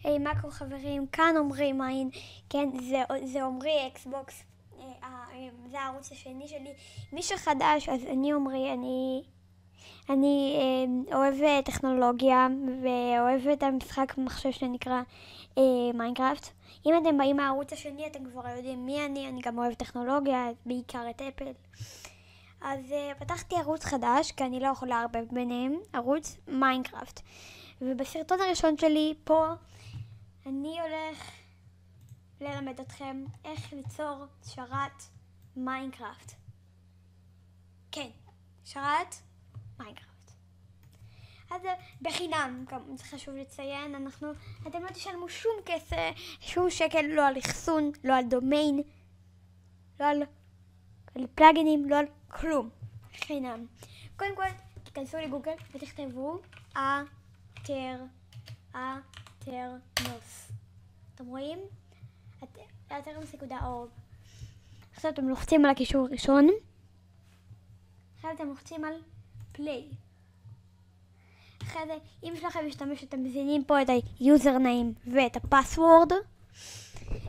היי, מה קורה חברים? כאן עומרי מיין, כן, זה עומרי אקסבוקס, זה הערוץ השני שלי. מי שחדש, אז אני עומרי, אני אוהב טכנולוגיה ואוהב את המשחק מחשב שנקרא מיינקראפט. אם אתם באים מהערוץ השני, אתם כבר יודעים מי אני גם אוהב טכנולוגיה, בעיקר את אפל. אז פתחתי ערוץ חדש, כי אני לא יכולה לערבב ביניהם, ערוץ מיינקראפט. ובסרטון הראשון שלי פה, אני הולך ללמד אתכם איך ליצור שרת מיינקראפט. כן, שרת מיינקראפט. אז בחינם, גם זה חשוב לציין, אתם לא תשלמו שום כסף, שום שקל, לא על אחסון, לא על דומיין, לא על פלאגינים, לא על כלום. חינם. קודם כל, תיכנסו לגוגל ותכתבו אתרנוס. אתם רואים? אתרנוס.org. עכשיו אתם לוחצים על הקישור הראשון. עכשיו אתם לוחצים על פליי. אחרי זה, אם יש לכם משתמש, אתם מזינים פה את היוזרניים ואת הפסוורד.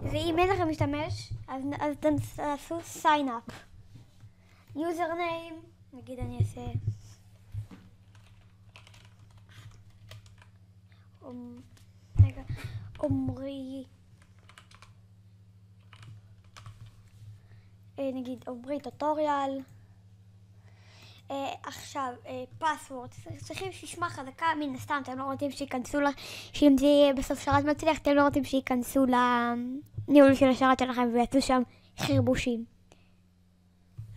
ואם אין לכם משתמש, אז אתם תעשו sign up. יוזרניים, נגיד אני אעשה עומרי, נגיד עומרי טוטוריאל. עכשיו פסוורד, צריכים שישמע חזקה, מן הסתם אתם לא רוצים שיכנסו שאם זה יהיה בסוף שרת מצליח, אתם לא רוצים שיכנסו לניהול של השרת שלכם ויעשו שם חרבושים.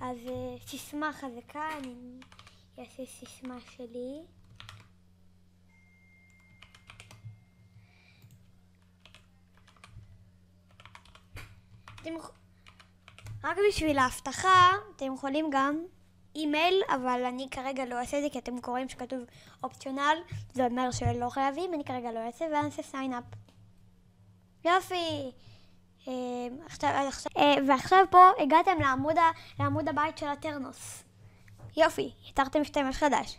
אז סיסמה חזקה, אני אעשה סיסמה שלי. רק בשביל ההבטחה, אתם יכולים גם אימייל, אבל אני כרגע לא אעשה את זה, כי אתם קוראים שכתוב אופציונל, זה אומר שלא חייבים, אני כרגע לא אעשה, ואני אעשה sign up. יופי! ועכשיו פה הגעתם לעמוד הבית של אתרנוס. יופי, יצרתם משתמש חדש.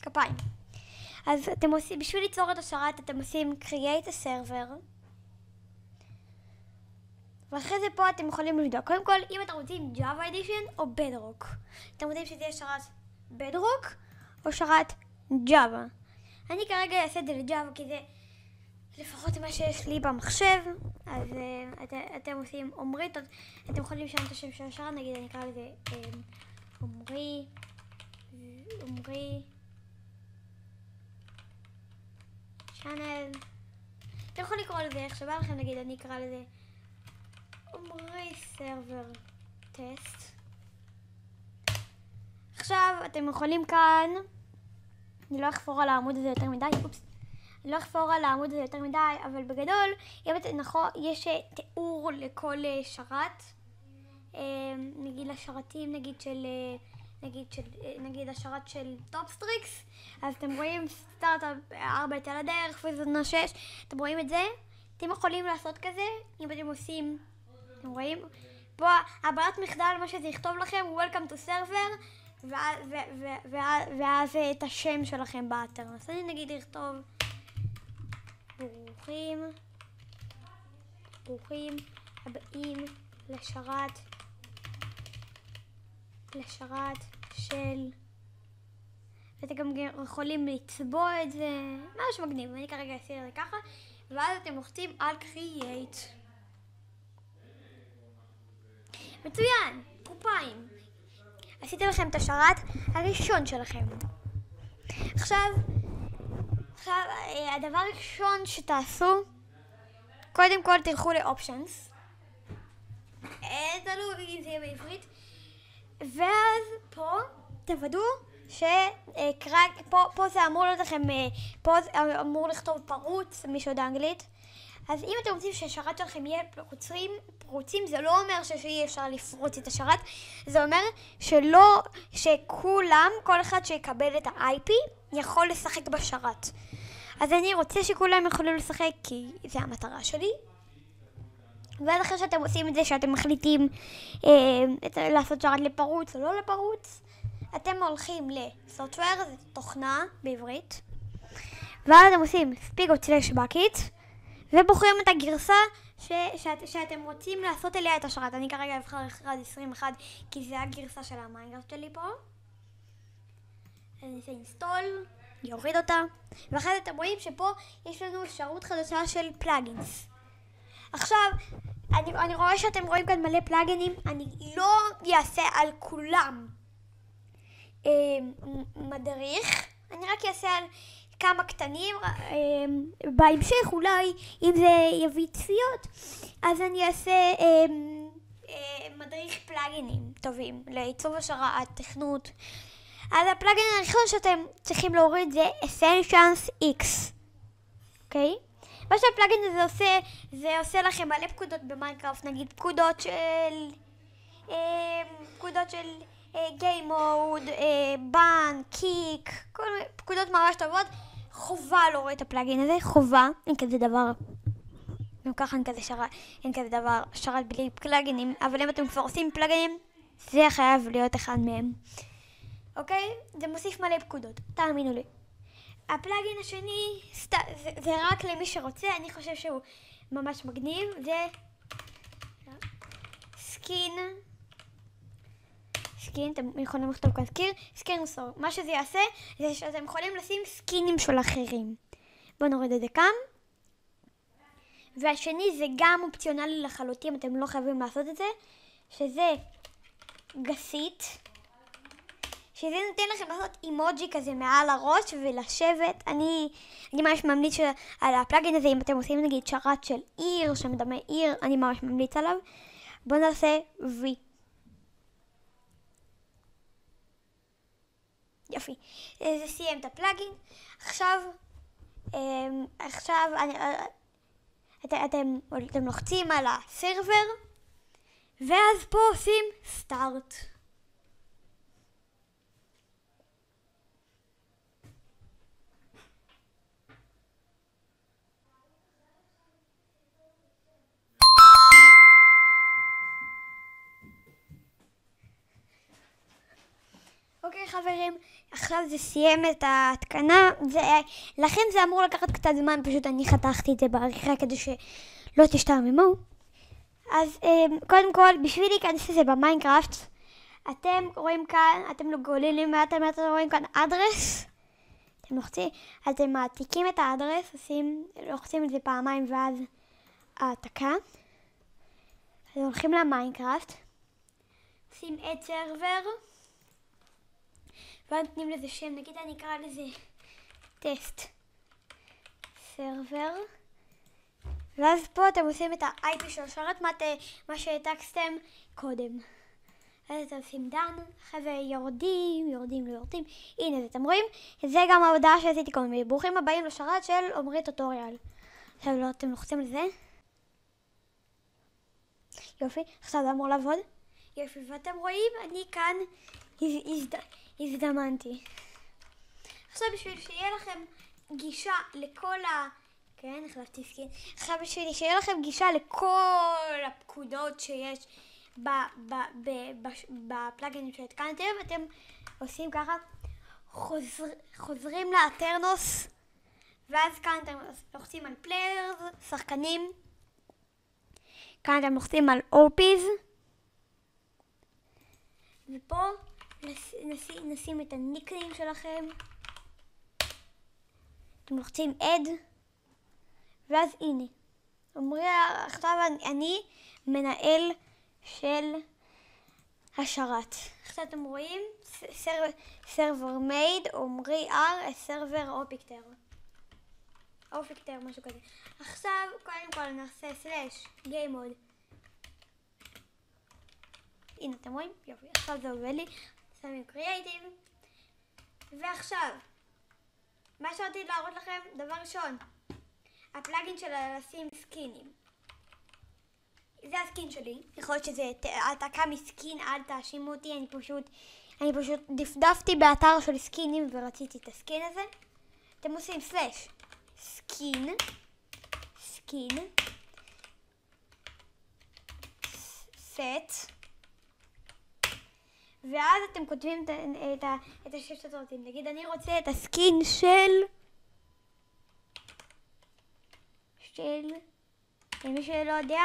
כפיים. אז אתם עושים, בשביל ליצור את השרת, אתם עושים create a server. ואחרי זה פה אתם יכולים לבדוק. קודם כל, אם אתם רוצים Java Edition או Bedrock. אתם רוצים שזה יהיה שרת Bedrock או שרת Java. אני כרגע אעשה את זה ל-Java, כי זה לפחות מה שיש לי במחשב. אז אתם עושים עומרי, אתם יכולים לשנות את השם של השרת, נגיד אני אקרא לזה עומרי צ'אנל. אתם יכולים לקרוא לזה איך שבא לכם, נגיד אני אקרא לזה עומרי סרבר טסט. עכשיו אתם יכולים כאן, אני לא אחפור על העמוד הזה יותר מדי, אבל בגדול, יש תיאור לכל שרת, נגיד לשרתים, נגיד השרת של טופסטריקס, אז אתם רואים סטארט-אפ 4 על הדרך, פיזונה 6, אתם רואים את זה? אתם יכולים לעשות כזה, אם אתם עושים, אתם רואים? פה הברירת מחדל, מה שזה יכתוב לכם, Welcome to server, ואז את השם שלכם באתר. אז אני נגיד לכתוב ברוכים הבאים לשרת של, ואתם גם יכולים לצבוע את זה, ממש מגניב. אני כרגע אעשה את זה ככה, ואז אתם לוחצים על create. מצוין, קופיים. עשיתם לכם את השרת הראשון שלכם. עכשיו הדבר הראשון שתעשו, קודם כל תלכו ל-Options. תלוי אם זה יהיה בעברית. ואז פה תוודאו פה זה אמור להיות לכם, פה אמור לכתוב פרוץ, מי שיודע אנגלית. אז אם אתם רוצים שהשרת שלכם יהיה פרוצים, זה לא אומר שאי אפשר לפרוץ את השרת, זה אומר שכולם, כל אחד שיקבל את ה-IP, יכול לשחק בשרת. אז אני רוצה שכולם יכולו לשחק, כי זה המטרה שלי. ואז אחרי שאתם עושים את זה, שאתם מחליטים לעשות שרת לפרוץ או לא לפרוץ, אתם הולכים ל-Software, זה תוכנה בעברית, ואז אתם עושים spigot/bucket, ובוחרים את הגרסה שאתם רוצים לעשות אליה את השרת. אני כרגע אבחר 1.21 כי זה הגרסה של המיינקראפט שלי פה. אני אעשה אינסטול, יוריד אותה, ואחרי זה אתם רואים שפה יש לנו אפשרות חדשה של פלאגינס. עכשיו, אני רואה שאתם רואים כאן מלא פלאגינים, אני לא אעשה על כולם מדריך, אני רק אעשה על כמה קטנים. בהמשך אולי אם זה יביא צפיות אז אני אעשה מדריך פלאגינים טובים לעיצוב השרת, תכנות. אז הפלאגין הראשון שאתם צריכים להוריד זה Essentials X, אוקיי? מה שהפלאגין הזה זה עושה לכם מלא פקודות במיינקראפט, נגיד פקודות של Game Mode, בן, קיק, כל מיני פקודות ממש טובות. חובה להוריד את הפלאגין הזה, חובה, אין כזה דבר, גם ככה אין כזה דבר שרת בלי פלאגינים, אבל אם אתם כבר עושים פלאגינים, זה חייב להיות אחד מהם. אוקיי? זה מוסיף מלא פקודות, תאמינו לי. הפלאגין השני, זה רק למי שרוצה, אני חושב שהוא ממש מגניב, זה סקין, אתם יכולים לכתוב כאן סקין סור. מה שזה יעשה, זה שאתם יכולים לשים סקינים של אחרים. בואו נוריד את זה כאן. והשני זה גם אופציונלי לחלוטין, אתם לא חייבים לעשות את זה, שזה גסית. שזה נותן לכם לעשות אימוג'י כזה מעל הראש ולשבת. אני ממש ממליץ על הפלאגין הזה, אם אתם עושים נגיד שרת של עיר, שמדמה עיר, אני ממש ממליץ עליו. בואו נעשה V. יופי. זה סיים את הפלאגין. עכשיו אתם לוחצים על הסרבר, ואז פה עושים סטארט. אוקיי חברים, עכשיו זה סיים את ההתקנה, לכן זה אמור לקחת קצת זמן, פשוט אני חתכתי את זה בעריכה כדי שלא תשתעממו. אז קודם כל, בשביל להיכנס לזה במיינקראפט, אתם רואים כאן, אתם לא גוללים אתם רואים כאן אדרס, אתם מעתיקים את האדרס, לוחצים את זה פעמיים ואז העתקה. אז הולכים למיינקראפט, עושים את סרבר, ואז נותנים לזה שם, נגיד אני אקרא לזה טסט סרבר, ואז פה אתם עושים את ה-IP של השרת, מה שהעתקתם קודם. אז אתם עושים דן, אחרי זה יורדים, הנה זה אתם רואים, זה גם ההודעה שעשיתי קודם, ברוכים הבאים לשרת של עומרי טוטוריאל. עכשיו לא, אתם לוחצים לזה, יופי, עכשיו זה אמור לעבוד, יופי, ואתם רואים, אני כאן הזדמנתי. עכשיו בשביל שיהיה לכם גישה לכל כן, החלפתי סקין. עכשיו בשביל שיהיה לכם גישה לכל הפקודות שיש בפלאגינים שהתקנתם, אתם עושים ככה, חוזרים לאטרנוס, ואז כאן אתם לוחצים על פליירס, שחקנים, כאן אתם לוחצים על אופיז, ופה נשים את הניקנים שלכם, אתם לוחצים add, ואז הנה, עכשיו אני מנהל של השרת. עכשיו אתם רואים, סרבר מייד, עומרי R, סרבר אופיקטר, משהו כזה. עכשיו קודם כל נעשה סלש גיימוד. הנה אתם רואים? יופי, עכשיו זה עובד לי. שמים קריאייטיב. ועכשיו, מה שרציתי להראות לכם, דבר ראשון, הפלאגין של לשים סקינים. זה הסקין שלי, יכול להיות שזה העתקה מסקין, אל תאשימו אותי, אני פשוט דפדפתי באתר של סקינים ורציתי את הסקין הזה. אתם עושים סלש סקין, סט, ואז אתם כותבים את השם שאתם רוצים. נגיד אני רוצה את הסקין של של, מי שלא יודע,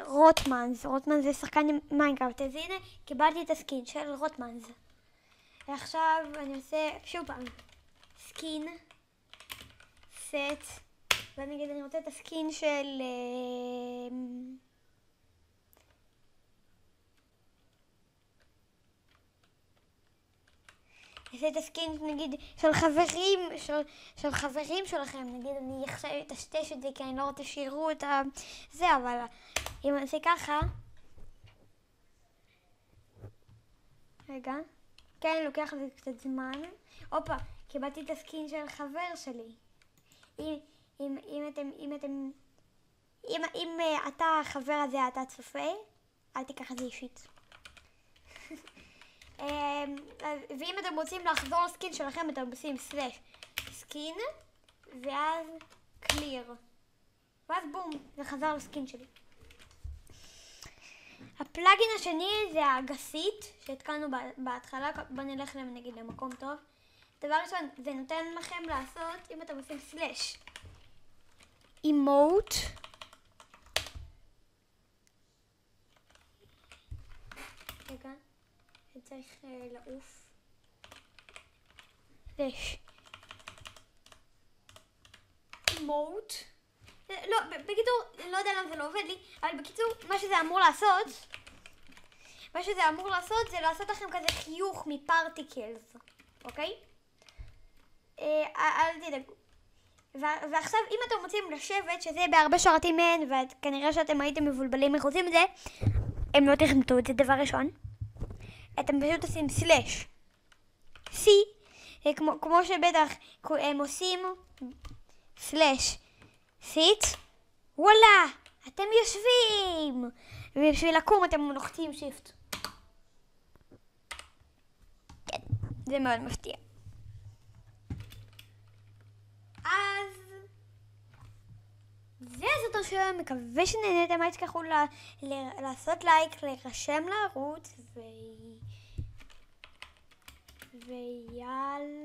רוטמנס. רוטמנס זה שחקן מיינקראפט. אז הנה, קיבלתי את הסקין של רוטמנס. ועכשיו אני עושה שוב פעם סקין, סט, ונגיד אני רוצה את הסקין של את הסקין נגיד של חברים שלכם. נגיד אני עכשיו אטשטש את זה כי אני לא רוצה שיראו את זה, אבל אם אני עושה ככה, רגע, כן, לוקח לזה קצת זמן. הופה, קיבלתי את הסקין של חבר שלי. אם אתה החבר הזה, אתה צופה, אל תיקח את זה אישית. ואם אתם רוצים לחזור לסקין שלכם, אתם עושים סלש סקין, ואז קליר. ואז בום, זה חזר לסקין שלי. הפלאגין השני זה הגסית שהתקלנו בהתחלה. בוא נלך נגיד למקום טוב. דבר ראשון, זה נותן לכם לעשות, אם אתם עושים סלש אימוט, רגע, זה צריך לעוף, סלש אימוט, לא, בקיצור, לא יודע למה זה לא עובד לי, אבל בקיצור, מה שזה אמור לעשות זה לעשות לכם כזה חיוך מפרטיקלס, אוקיי? אל תדאגו. ועכשיו אם אתם רוצים לשבת, שזה בהרבה שרתים מהן, וכנראה שאתם הייתם מבולבלים איך עושים את זה, הם לא תכנתו את זה. דבר ראשון, אתם פשוט עושים סלש C, כמו שבטח הם עושים סלש סיט, וואלה, אתם יושבים, ובשביל לקום אתם לוחצים שיפט. כן, זה מאוד מפתיע. אז זה הסרטון שלנו, מקווה שנהנתם. אל תשכחו לעשות לייק, להירשם לערוץ, ויאללה.